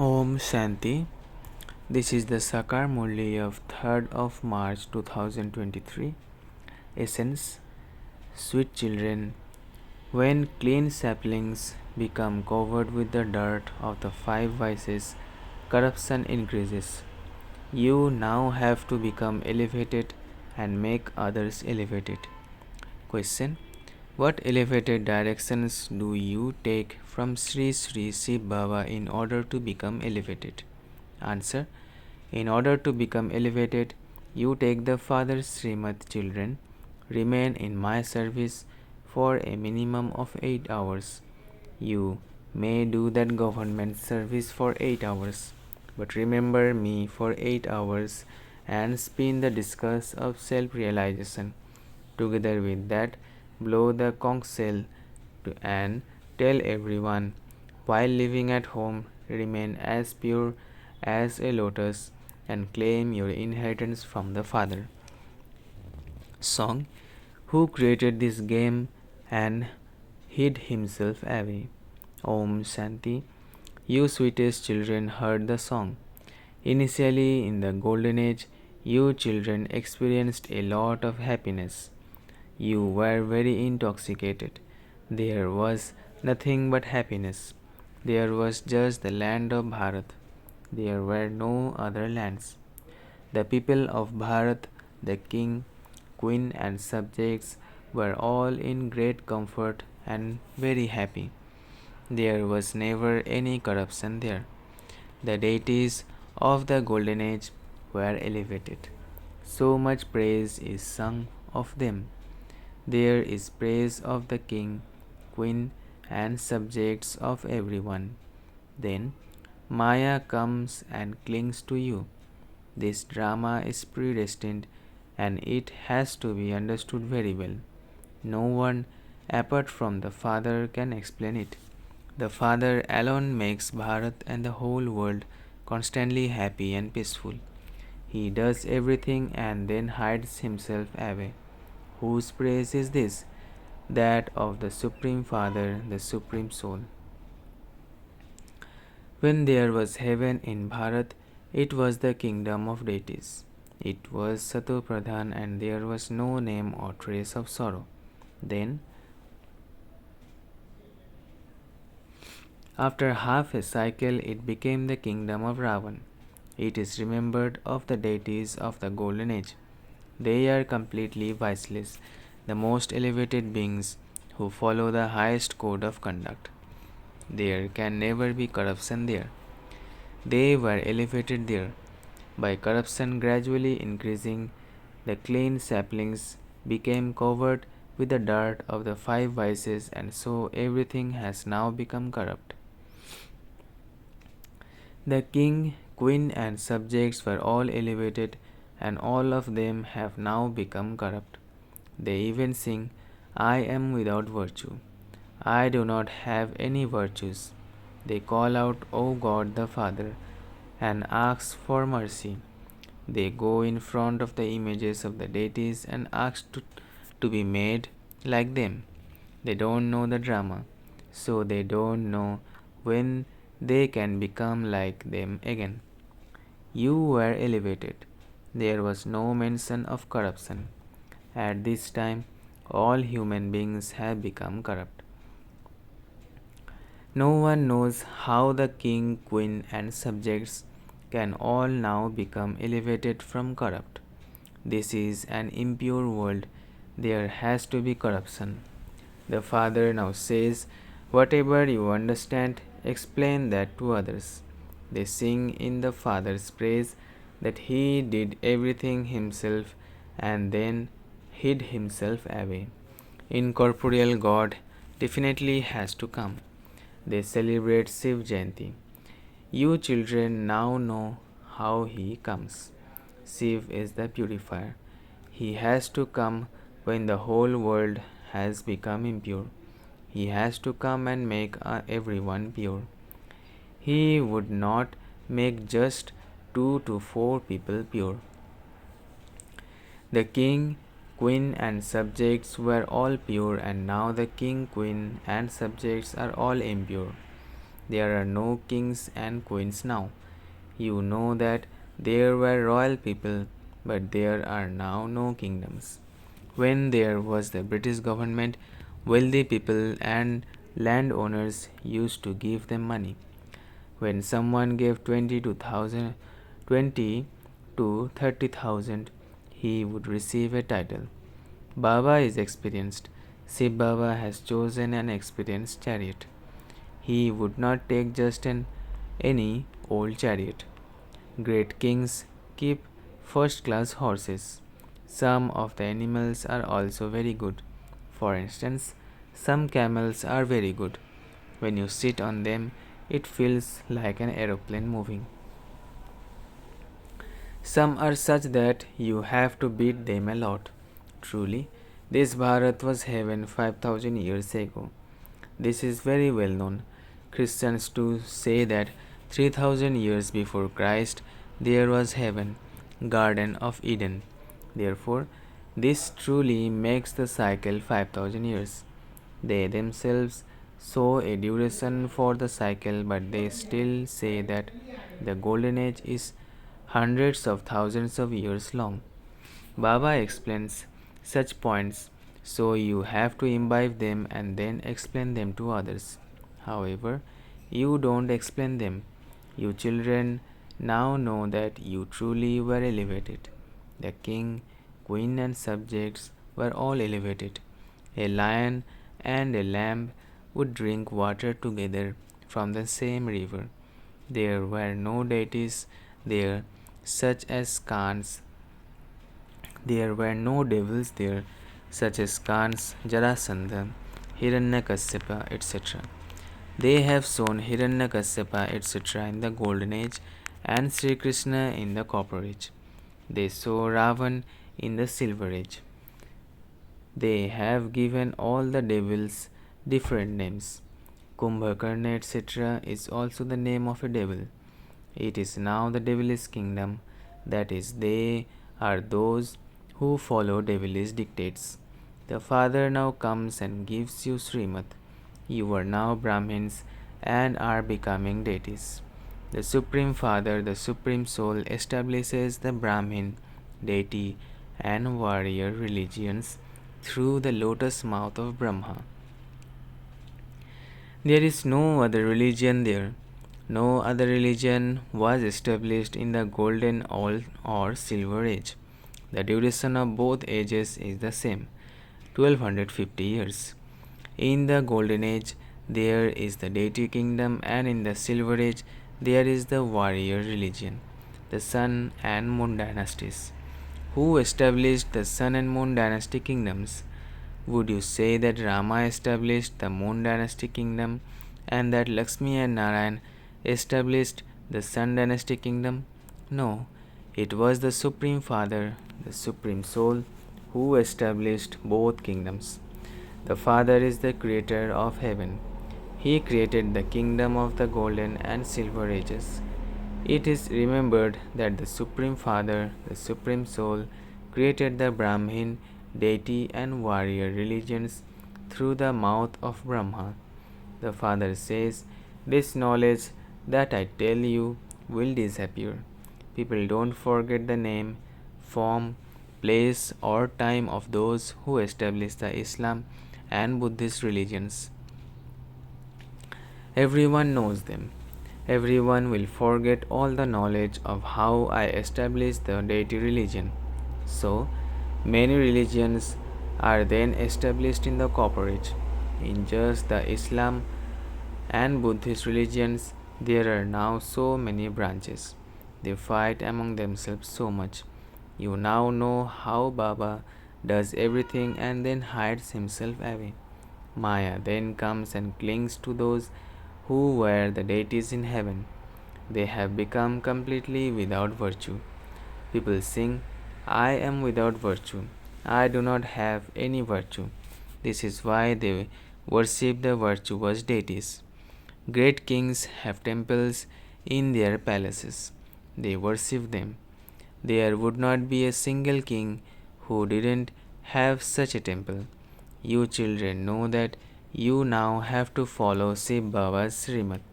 Om Shanti. This is the Sakar Murli of 3rd of March 2023. Essence. Sweet children, when clean saplings become covered with the dirt of the 5 vices, corruption increases. You now have to become elevated and make others elevated. Question. What elevated directions do you take from Shri Shri Shiv Baba in order to become elevated? Answer. In order to become elevated, you take the Father's shrimat children, remain in my service for a minimum of 8 hours. You may do that government service for 8 hours, but remember me for 8 hours and spin the discus of self-realization. Together with that, blow the conch shell and tell everyone, while living at home, remain as pure as a lotus and claim your inheritance from the Father. Song. Who created this game and hid himself away? Om Shanti. You sweetest children heard the song. Initially, in the golden age, you children experienced a lot of happiness. You were very intoxicated. There was nothing but happiness. There was just the land of Bharat. There were no other lands. The people of Bharat, the king, queen, and subjects, were all in great comfort and very happy. There was never any corruption there. The deities of the golden age were elevated. So much praise is sung of them. There is praise of the king, queen, and subjects of everyone. Then Maya comes and clings to you. This drama is predestined and it has to be understood very well. No one apart from the Father can explain it. The Father alone makes Bharat and the whole world constantly happy and peaceful. He does everything and then hides himself away. Whose praise is this? That of the Supreme Father, the Supreme Soul. When there was heaven in Bharat, it was the kingdom of deities. It was Sato Pradhan and there was no name or trace of sorrow. Then, after half a cycle, it became the kingdom of Ravan. It is remembered of the deities of the Golden Age. They are completely viceless, the most elevated beings who follow the highest code of conduct. There can never be corruption there. They were elevated there. By corruption gradually increasing, the clean saplings became covered with the dirt of the 5 vices, and so everything has now become corrupt. The king, queen, and subjects were all elevated, and all of them have now become corrupt. They even sing, I am without virtue. I do not have any virtues. They call out, O God the Father, and ask for mercy. They go in front of the images of the deities and ask to be made like them. They don't know the drama, so they don't know when they can become like them again. You were elevated. There was no mention of corruption. At this time, all human beings have become corrupt. No one knows how the king, queen, and subjects can all now become elevated from corrupt. This is an impure world. There has to be corruption. The Father now says, whatever you understand, explain that to others. They sing in the Father's praise that He did everything Himself and then hid Himself away. Incorporeal God definitely has to come. They celebrate Shiv Jayanti. You children now know how He comes. Shiv is the purifier. He has to come when the whole world has become impure. He has to come and make everyone pure. He would not make just 2 to 4 people pure. The king, queen, and subjects were all pure, and now the king, queen, and subjects are all impure. There are no kings and queens now. You know that there were royal people, but there are now no kingdoms. When there was the British government, wealthy people and landowners used to give them money. When someone gave 20 to 30,000, he would receive a title. Baba is experienced. Shiv Baba has chosen an experienced chariot. He would not take just any old chariot. Great kings keep first class horses. Some of the animals are also very good. For instance, some camels are very good. When you sit on them, it feels like an aeroplane moving. Some are such that you have to beat them a lot. Truly, this Bharat was heaven 5000 years ago. This is very well known. Christians too say that 3000 years before Christ there was heaven, Garden of Eden. Therefore, this truly makes the cycle 5000 years. They themselves show a duration for the cycle, but they still say that the golden age is hundreds of thousands of years long. Baba explains such points, so you have to imbibe them and then explain them to others. However, you don't explain them. You children now know that you truly were elevated. The king, queen, and subjects were all elevated. A lion and a lamb would drink water together from the same river. There were no deities there, such as Kans. There were no devils there, such as Kans, Jarasandha, Hiranyakashipa, etc. They have shown Hiranyakashipa, etc. in the Golden Age and Sri Krishna in the Copper Age. They show Ravan in the Silver Age. They have given all the devils different names. Kumbhakarna, etc. is also the name of a devil. It is now the devilish kingdom, that is, they are those who follow devilish dictates. The Father now comes and gives you shrimat. You are now Brahmins and are becoming deities. The Supreme Father, the Supreme Soul, establishes the Brahmin, deity, and warrior religions through the lotus mouth of Brahma. There is no other religion there. No other religion was established in the Golden or Silver Age. The duration of both ages is the same, 1250 years. In the Golden Age, there is the deity kingdom, and in the Silver Age, there is the warrior religion, the Sun and Moon dynasties. Who established the Sun and Moon dynasty kingdoms? Would you say that Rama established the Moon dynasty kingdom and that Lakshmi and Narayan established the Sun dynasty kingdom? No, it was the Supreme Father, the Supreme Soul, who established both kingdoms. The Father is the creator of heaven. He created the kingdom of the golden and silver ages. It is remembered that the Supreme Father, the Supreme Soul, created the Brahmin, deity, and warrior religions through the mouth of Brahma. The Father says, "This knowledge that I tell you will disappear." People don't forget the name, form, place, or time of those who established the Islam and Buddhist religions. Everyone knows them. Everyone will forget all the knowledge of how I established the deity religion. So, many religions are then established in the Copper Age. In just the Islam and Buddhist religions, there are now so many branches. They fight among themselves so much. You now know how Baba does everything and then hides himself away. Maya then comes and clings to those who were the deities in heaven. They have become completely without virtue. People sing, "I am without virtue. I do not have any virtue." This is why they worship the virtuous deities. Great kings have temples in their palaces. They worship them. There would not be a single king who didn't have such a temple. You children know that you now have to follow Shiv Baba's Srimat.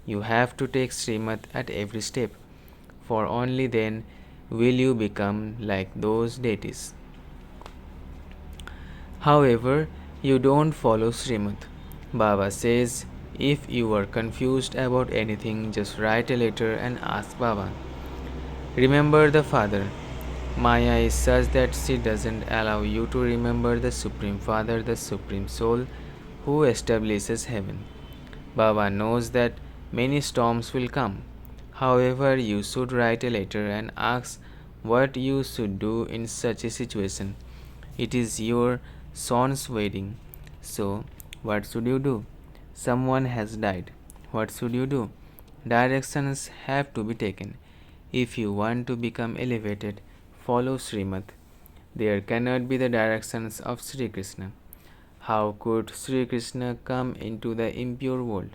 You have to take Srimat at every step, for only then will you become like those deities. However, you don't follow Srimat. Baba says if you are confused about anything, just write a letter and ask Baba. Remember the Father. Maya is such that she doesn't allow you to remember the Supreme Father, the Supreme Soul, who establishes heaven. Baba knows that many storms will come. However, you should write a letter and ask what you should do in such a situation. It is your son's wedding. So, what should you do? Someone has died. What should you do? Directions have to be taken. If you want to become elevated, follow Srimat. There cannot be the directions of Sri Krishna. How could Sri Krishna come into the impure world?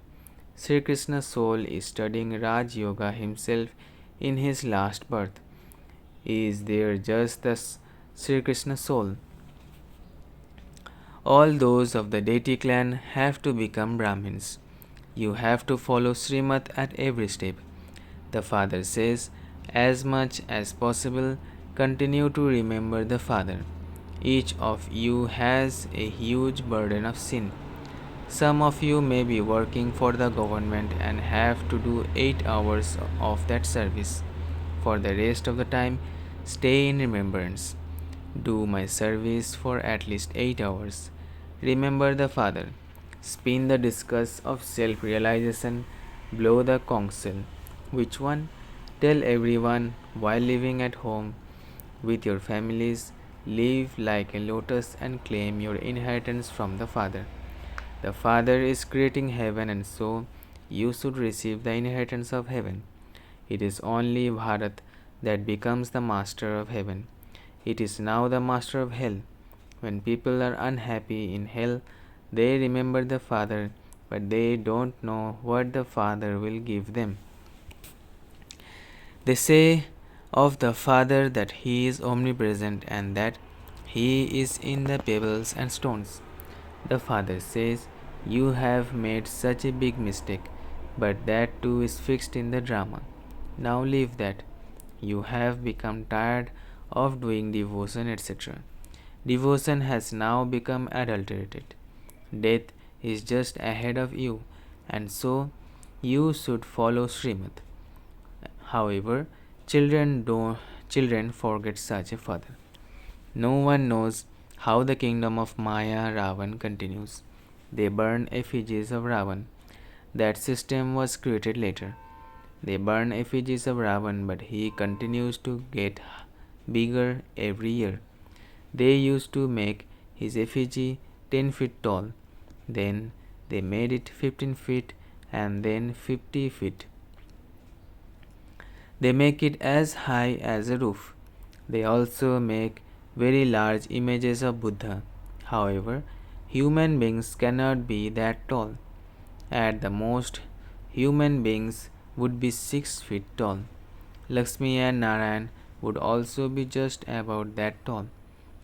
Sri Krishna's soul is studying Raj Yoga himself in his last birth. Is there just the Sri Krishna soul? All those of the deity clan have to become Brahmins. You have to follow Srimat at every step. The father says, as much as possible, continue to remember the Father. Each of you has a huge burden of sin. Some of you may be working for the government and have to do 8 hours of that service. For the rest of the time, stay in remembrance. Do my service for at least 8 hours. Remember the Father. Spin the discus of self realization. Blow the conch shell. Which one? Tell everyone while living at home with your families. Live like a lotus and claim your inheritance from the Father. The Father is creating heaven, and so you should receive the inheritance of heaven. It is only Bharat that becomes the master of heaven. It is now the master of hell. When people are unhappy in hell, they remember the Father, but they don't know what the Father will give them. They say of the Father that He is omnipresent and that He is in the pebbles and stones. The Father says, you have made such a big mistake, but that too is fixed in the drama. Now leave that. You have become tired of doing devotion, etc. Devotion has now become adulterated. Death is just ahead of you, and so you should follow Srimat. However, children forget such a father. No one knows how the kingdom of Maya Ravan continues. They burn effigies of Ravan. That system was created later. They burn effigies of Ravan, but he continues to get bigger every year. They used to make his effigy 10 feet tall. Then they made it 15 feet and then 50 feet. They make it as high as a roof. They also make very large images of Buddha. However, human beings cannot be that tall. At the most, human beings would be 6 feet tall. Lakshmi and Narayan would also be just about that tall.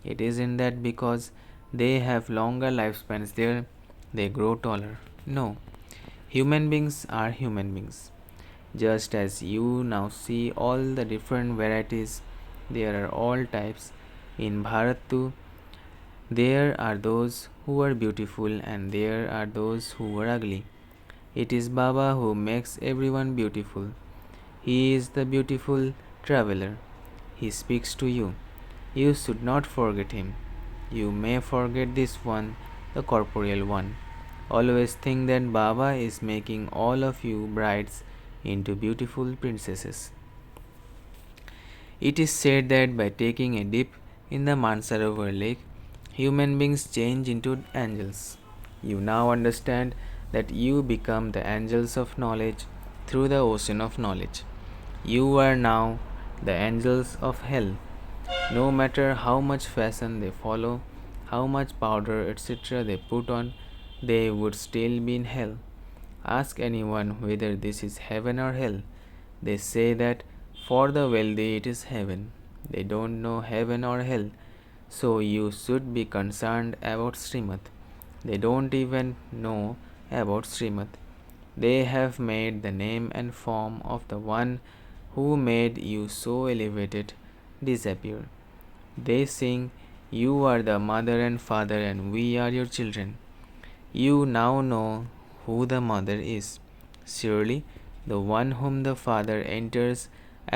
It isn't that because they have longer lifespans there, they grow taller. No, human beings are human beings. Just as you now see all the different varieties, there are all types. In Bharat too, there are those who are beautiful and there are those who are ugly. It is Baba who makes everyone beautiful. He is the beautiful traveler. He speaks to you. You should not forget him. You may forget this one, the corporeal one. Always think that Baba is making all of you brides into beautiful princesses. It is said that by taking a dip in the Mansarovar lake, human beings change into angels. You now understand that you become the angels of knowledge through the ocean of knowledge. You are now the angels of hell. No matter how much fashion they follow, how much powder etc. they put on, they would still be in hell. Ask anyone whether this is heaven or hell. They say that for the wealthy it is heaven. They don't know heaven or hell. So you should be concerned about Srimat. They don't even know about Srimat. they have made the name and form of the one who made you so elevated disappear. They sing, "You are the mother and father, and we are your children." You now know who the mother is. Surely, the one whom the Father enters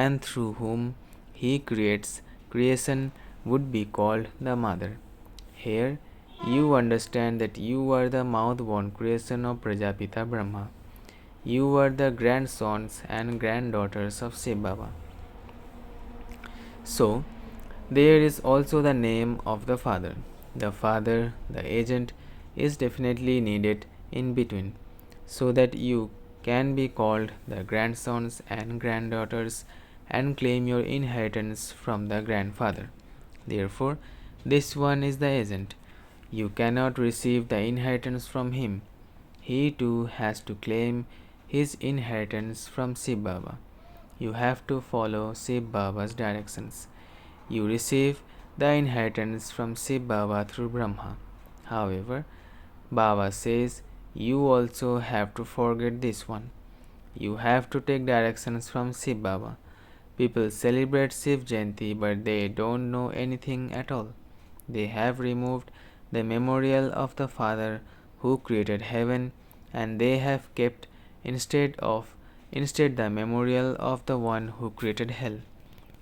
and through whom he creates creation would be called the mother. Here, you understand that you are the mouth-born creation of Prajapita Brahma. You are the grandsons and granddaughters of Shiv Baba. So, there is also the name of the father. The father, the agent, is definitely needed in between, so that you can be called the grandsons and granddaughters and claim your inheritance from the grandfather. Therefore, this one is the agent. You cannot receive the inheritance from him. He too has to claim his inheritance from Shiv Baba. You have to follow Shiv Baba's directions. You receive the inheritance from Shiv Baba through Brahma. However, Baba says you also have to forget this one. You have to take directions from Shiv Baba. People celebrate Shiv Jayanti, but they don't know anything at all. They have removed the memorial of the Father who created heaven, and they have kept instead the memorial of the one who created hell.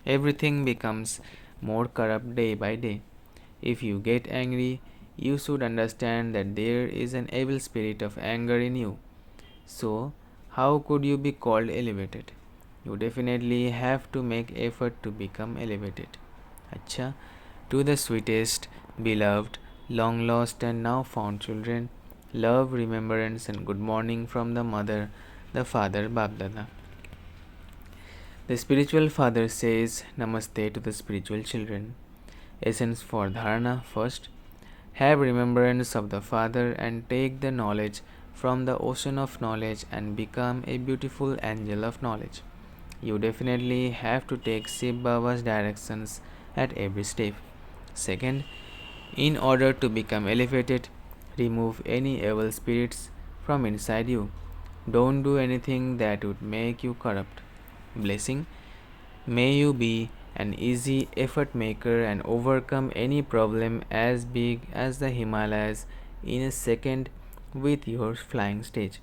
Everything becomes more corrupt day by day. If you get angry, you should understand that there is an evil spirit of anger in you. So, how could you be called elevated? You definitely have to make effort to become elevated. Achcha, to the sweetest, beloved, long lost and now found children, love, remembrance and good morning from the mother, the father, BapDada. The spiritual father says namaste to the spiritual children. Essence for dharana: first, have remembrance of the Father and take the knowledge from the ocean of knowledge and become a beautiful angel of knowledge. You definitely have to take Shiv Baba's directions at every step. Second, in order to become elevated, remove any evil spirits from inside you. Don't do anything that would make you corrupt. Blessing: may you be an easy effort maker and overcome any problem as big as the Himalayas in a second with your flying stage.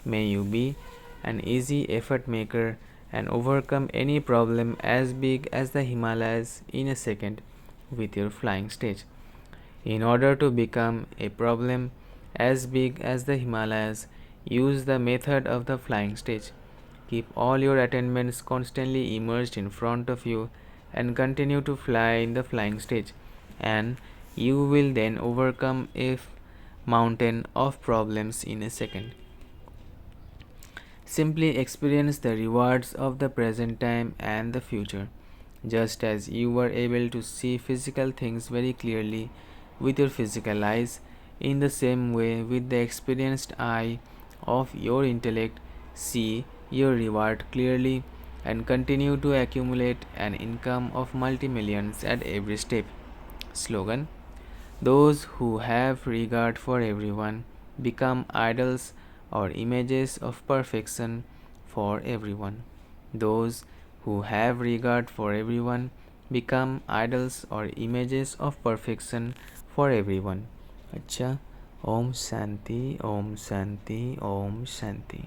May you be an easy effort maker and overcome any problem as big as the Himalayas in a second with your flying stage. In order to become a problem as big as the Himalayas, use the method of the flying stage. Keep all your attainments constantly immersed in front of you and continue to fly in the flying stage, and you will then overcome a mountain of problems in a second. Simply experience the rewards of the present time and the future. Just as you were able to see physical things very clearly with your physical eyes, in the same way, with the experienced eye of your intellect, see your reward clearly and continue to accumulate an income of multi-millions at every step. Slogan: those who have regard for everyone become idols or images of perfection for everyone. Those who have regard for everyone become idols or images of perfection for everyone. Achcha. Om Shanti, Om Shanti, Om Shanti.